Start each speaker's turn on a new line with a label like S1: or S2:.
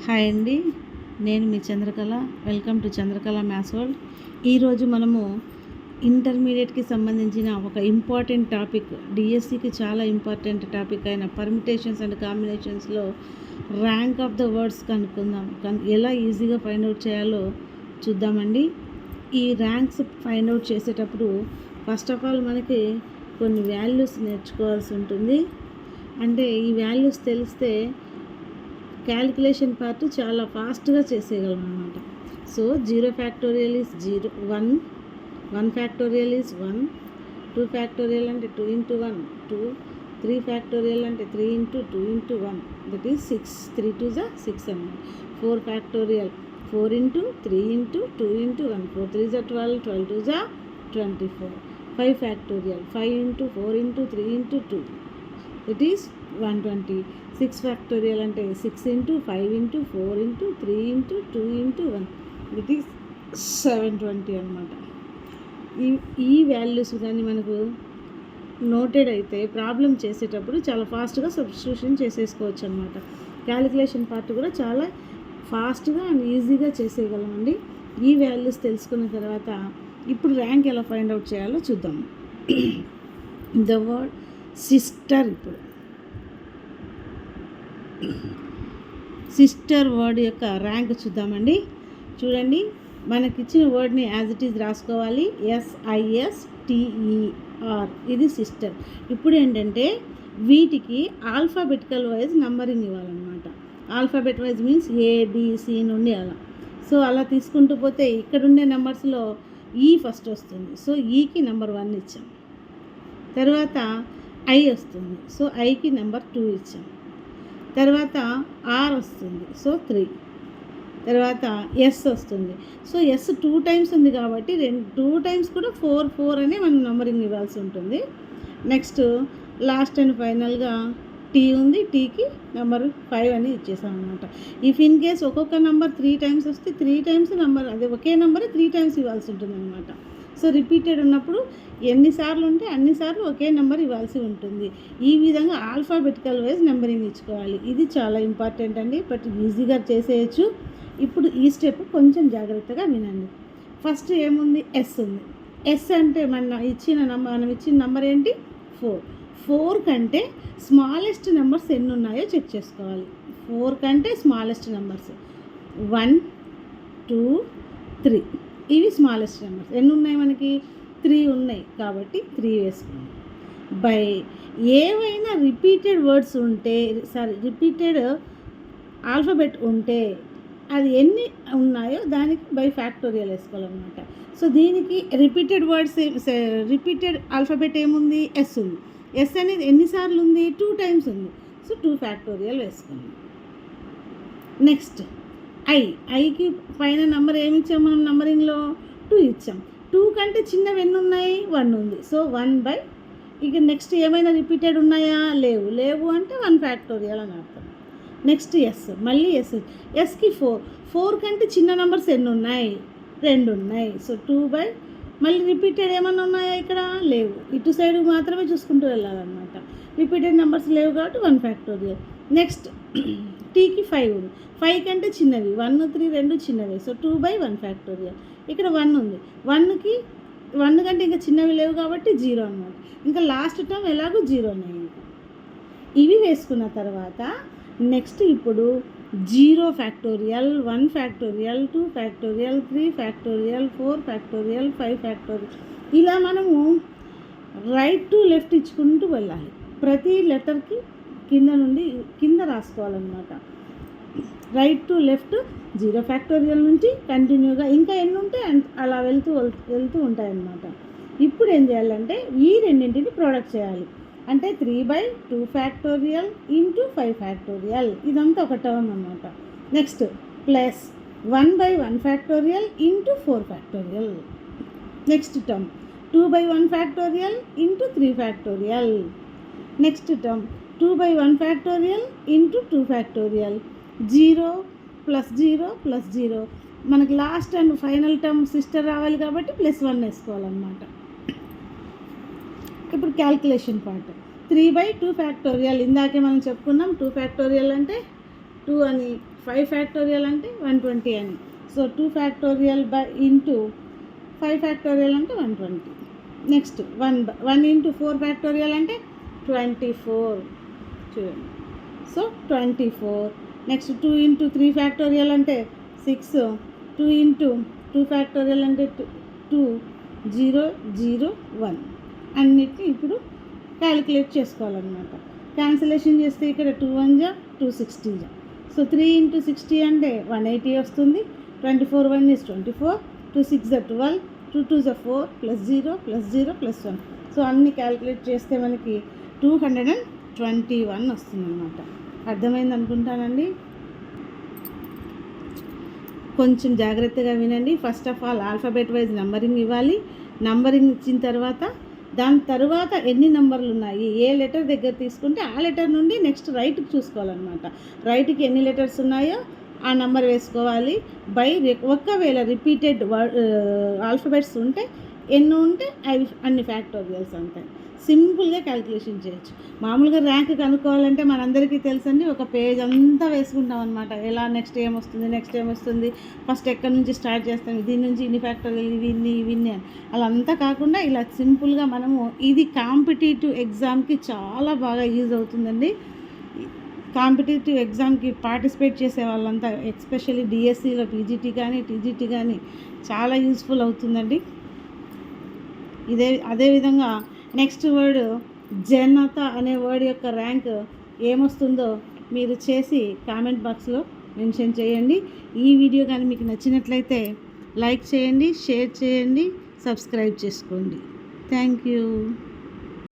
S1: Hi అండి, నేను మీ Chandrakala. Welcome to Chandrakala maths world. ఈరోజు మనము ఇంటర్మీడియట్కి సంబంధించిన ఒక ఇంపార్టెంట్ టాపిక్, డిఎస్సికి చాలా ఇంపార్టెంట్ టాపిక్ అయిన పర్మిటేషన్స్ అండ్ కాంబినేషన్స్లో ర్యాంక్ ఆఫ్ ద వర్డ్స్ కనుక్కుందాం. ఎలా ఈజీగా ఫైండ్ అవుట్ చేయాలో చూద్దామండి. ఈ ర్యాంక్స్ ఫైండ్ అవుట్ చేసేటప్పుడు ఫస్ట్ ఆఫ్ ఆల్ మనకి కొన్ని వాల్యూస్ నేర్చుకోవాల్సి ఉంటుంది. అంటే ఈ వాల్యూస్ తెలిస్తే క్యాలిక్యులేషన్ పార్ట్ చాలా ఫాస్ట్గా చేసేయగలం అనమాట. So 0 factorial is 0 1, 1 factorial is 1, 2 factorial అంటే 2 into 1 2, 3 ఫ్యాక్టోరియల్ అంటే 3 into 2 into 1 దట్ ఈజ్ 6, 3 2 జా 6 అన్నమాట. 4 ఫ్యాక్టోరియల్ 4 into 3 into 2 into 1 4 3 జా 12, 12 2 జా 24. 5 factorial 5 into 4 into 3 into 2 it is 120. 6 factorial అంటే 6 into 5 into 4 into 3 into 2 into 1 it is 720 అనమాట. ఈ వాల్యూస్ కానీ మనకు నోటెడ్ అయితే ప్రాబ్లం చేసేటప్పుడు చాలా ఫాస్ట్గా సబ్స్టిట్యూషన్ చేసేసుకోవచ్చు అనమాట. క్యాలిక్యులేషన్ పార్ట్ కూడా చాలా ఫాస్ట్గా అండ్ ఈజీగా చేసేయగలమండి. ఈ వాల్యూస్ తెలుసుకున్న తర్వాత ఇప్పుడు ర్యాంక్ ఎలా ఫైండ్ అవుట్ చేయాలో చూద్దాం. ద వర్డ్ సిస్టర్, ఇప్పుడు సిస్టర్ వర్డ్ యొక్క ర్యాంక్ చూద్దామండి. చూడండి, మనకిచ్చిన వర్డ్ని యాజ్ ఇట్ ఈజ్ రాసుకోవాలి. SISTER, ఇది సిస్టర్. ఇప్పుడు ఏంటంటే వీటికి ఆల్ఫాబెటికల్ వైజ్ నంబరింగ్ ఇవ్వాలన్నమాట. ఆల్ఫాబెట్ వైజ్ మీన్స్ ABC నుండి అలా. సో అలా తీసుకుంటూ పోతే ఇక్కడుండే నెంబర్స్లో ఈ ఫస్ట్ వస్తుంది. సో ఈకి నెంబర్ 1 ఇచ్చాం. తర్వాత I వస్తుంది. సో ఐకి నెంబర్ 2 ఇచ్చాం. తర్వాత R వస్తుంది. సో 3. తర్వాత S వస్తుంది. సో S 2 times ఉంది కాబట్టి 2 times కూడా 4 4 అని మనం నంబరింగ్ ఇవ్వాల్సి ఉంటుంది. నెక్స్ట్ లాస్ట్ అండ్ ఫైనల్గా T ఉంది. Tకి నెంబర్ 5 అని ఇచ్చేసాం అనమాట. ఇఫ్ ఇన్ కేస్ ఒక్కొక్క నెంబర్ 3 times వస్తే 3 times నెంబర్, అదే ఒకే నెంబర్ 3 times ఇవ్వాల్సి ఉంటుంది అనమాట. సో రిపీటెడ్ ఉన్నప్పుడు ఎన్నిసార్లు ఉంటే అన్నిసార్లు ఒకే నెంబర్ ఇవ్వాల్సి ఉంటుంది. ఈ విధంగా ఆల్ఫాబెటికల్ వైజ్ నెంబరింగ్ ఇచ్చుకోవాలి. ఇది చాలా ఇంపార్టెంట్ అండి, బట్ ఈజీగా చేసేయచ్చు. ఇప్పుడు ఈ స్టెప్ కొంచెం జాగ్రత్తగా వినండి. ఫస్ట్ ఏముంది? S ఉంది. S అంటే మనం ఇచ్చిన నెంబర్ ఏంటి? 4. 4 కంటే స్మాలెస్ట్ నెంబర్స్ ఎన్ని ఉన్నాయో చెక్ చేసుకోవాలి. 4 కంటే స్మాలెస్ట్ నెంబర్స్ 1 2 3 ఇవి స్మాలెస్ట్ నెంబర్స్. ఎన్ని ఉన్నాయి మనకి? 3 ఉన్నాయి కాబట్టి 3 వేసుకున్నాం. బై ఏవైనా రిపీటెడ్ వర్డ్స్ ఉంటే, రిపీటెడ్ ఆల్ఫాబెట్ ఉంటే అది ఎన్ని ఉన్నాయో దానికి బై ఫ్యాక్టోరియల్ వేసుకోవాలన్నమాట. సో దీనికి రిపీటెడ్ వర్డ్స్, రిపీటెడ్ ఆల్ఫాబెట్ ఏముంది? S ఉంది. S అనేది ఎన్నిసార్లు ఉంది? 2 times ఉంది. సో 2 ఫ్యాక్టోరియల్ వేసుకున్నాం. నెక్స్ట్ ఐకి పైన నెంబర్ ఏమి ఇచ్చాం మనం నంబరింగ్లో? 2 ఇచ్చాం. 2 కంటే చిన్నవి ఎన్ని ఉన్నాయి? 1 ఉంది. సో 1 బై, ఇక నెక్స్ట్ ఏమైనా రిపీటెడ్ ఉన్నాయా? లేవు అంటే 1 ఫ్యాక్టోరియల్ అని అర్థం. నెక్స్ట్ S, మళ్ళీ Sకి 4 కంటే చిన్న నెంబర్స్ ఎన్ని ఉన్నాయి? 2 ఉన్నాయి. సో 2 బై, మళ్ళీ రిపీటెడ్ ఏమన్నా ఉన్నాయా ఇక్కడ? లేవు. ఇటు సైడ్ మాత్రమే చూసుకుంటూ వెళ్ళాలన్నమాట. రిపీటెడ్ నెంబర్స్ లేవు కాబట్టి 1 ఫ్యాక్టోరియల్. నెక్స్ట్ Tకి 5 ఉంది. 5 కంటే చిన్నవి 1 3 2 చిన్నవి. So 2 by 1 factorial. ఇక్కడ 1 ఉంది. 1 కంటే ఇంకా చిన్నవి లేవు కాబట్టి 0 అన్నమాట. ఇంకా లాస్ట్ టర్మ్ ఎలాగో 0 ఉన్నాయి. ఇవి వేసుకున్న తర్వాత నెక్స్ట్ ఇప్పుడు 0 factorial, 1 factorial, 2 factorial, 3 factorial, 4 factorial, 5 factorial, ఇలా మనము రైట్ టు లెఫ్ట్ ఇచ్చుకుంటూ వెళ్ళాలి. ప్రతి లెటర్కి కింద రాసుకోవాలన్నమాట. రైట్ టు లెఫ్ట్ 0 ఫ్యాక్టోరియల్ నుంచి కంటిన్యూగా ఇంకా ఎన్ని ఉంటే అలా వెళ్తూ ఉంటాయన్నమాట. ఇప్పుడు ఏం చేయాలంటే ఈ రెండింటిని ప్రోడక్ట్ చేయాలి. అంటే 3 బై 2 ఫ్యాక్టోరియల్ ఇంటూ 5 ఫ్యాక్టోరియల్, ఇదంతా ఒక టర్మ్ అన్నమాట. Next plus 1 by 1 factorial into 4 factorial. Next term 2 by 1 factorial into 3 factorial. Next term 2 by 1 factorial into 2 factorial. 0 plus 0 plus 0, మనకి last and final term sister రావాలి కాబట్టి +1 వేసుకోవాలన్నమాట. ఇప్పుడు క్యాల్కులేషన్ పార్ట్ 3 బై 2 ఫ్యాక్టోరియల్, ఇందాకే మనం చెప్పుకున్నాం 2 ఫ్యాక్టోరియల్ అంటే 2 అని, 5 ఫ్యాక్టోరియల్ అంటే 120 అని. సో 2 ఫ్యాక్టోరియల్ ఇంటూ 5 ఫ్యాక్టోరియల్ అంటే 120. నెక్స్ట్ 1 ఇంటూ 4 ఫ్యాక్టోరియల్ అంటే 24 చూడండి. సో 24. నెక్స్ట్ 2 ఇంటూ 3 ఫ్యాక్టోరియల్ అంటే 6. 2 ఇంటూ 2 ఫ్యాక్టోరియల్ అంటే 2, 0, 0, 1. అన్నిటిని ఇప్పుడు క్యాలిక్యులేట్ చేసుకోవాలన్నమాట. క్యాన్సిలేషన్ చేస్తే ఇక్కడ 2 1 జా 260 జా. సో 3 ఇంటూ 60 అంటే 180 వస్తుంది. 24 1 is 24, 2 6 జా 12, 2 2 జా 4 ప్లస్ 0 ప్లస్ 0 ప్లస్ 1. సో అన్ని క్యాలిక్యులేట్ చేస్తే మనకి 221 వస్తుందన్నమాట. అర్థమైంది అనుకుంటానండి. కొంచెం జాగ్రత్తగా వినండి. First of all alphabet wise numbering ఇవ్వాలి. నంబరింగ్ ఇచ్చిన తర్వాత దాని తర్వాత ఎన్ని నెంబర్లు ఉన్నాయి, ఏ లెటర్ దగ్గర తీసుకుంటే ఆ లెటర్ నుండి నెక్స్ట్ రైట్కి చూసుకోవాలన్నమాట. రైట్కి ఎన్ని లెటర్స్ ఉన్నాయో ఆ నెంబర్ వేసుకోవాలి. ఒకవేళ రిపీటెడ్ ఆల్ఫాబెట్స్ ఉంటే ఎన్ని ఉంటే అవి అన్ని ఫ్యాక్టోరియల్స్ ఉంటాయి. సింపుల్గా క్యాలిక్యులేషన్ చేయొచ్చు. మామూలుగా ర్యాంక్ కనుక్కోవాలంటే మనందరికీ తెలుసండి, ఒక పేజ్ అంతా వేసుకుంటాం అనమాట. ఎలా నెక్స్ట్ ఏమొస్తుంది, ఫస్ట్ ఎక్కడి నుంచి స్టార్ట్ చేస్తాం, దీని నుంచి ఇన్ని ఫ్యాక్టోరియల్ ఇవన్నీ అని అలా అంతా కాకుండా ఇలా సింపుల్గా మనము ఇది కాంపిటేటివ్ ఎగ్జామ్కి చాలా బాగా యూజ్ అవుతుందండి. కాంపిటేటివ్ ఎగ్జామ్కి పార్టిసిపేట్ చేసే వాళ్ళంతా ఎస్పెషల్లీ డిఎస్సిలో పీజీటీ కానీ టీజీటీ కానీ చాలా యూస్ఫుల్ అవుతుందండి. అదేవిధంగా నెక్స్ట్ వర్డ్ జనత అనే వర్డ్ యొక్క ర్యాంక్ ఏమొస్తుందో మీరు చేసి కామెంట్ బాక్స్లో మెన్షన్ చేయండి. ఈ వీడియో కానీ మీకు నచ్చినట్లయితే లైక్ చేయండి, షేర్ చేయండి, సబ్స్క్రైబ్ చేసుకోండి. Thank you.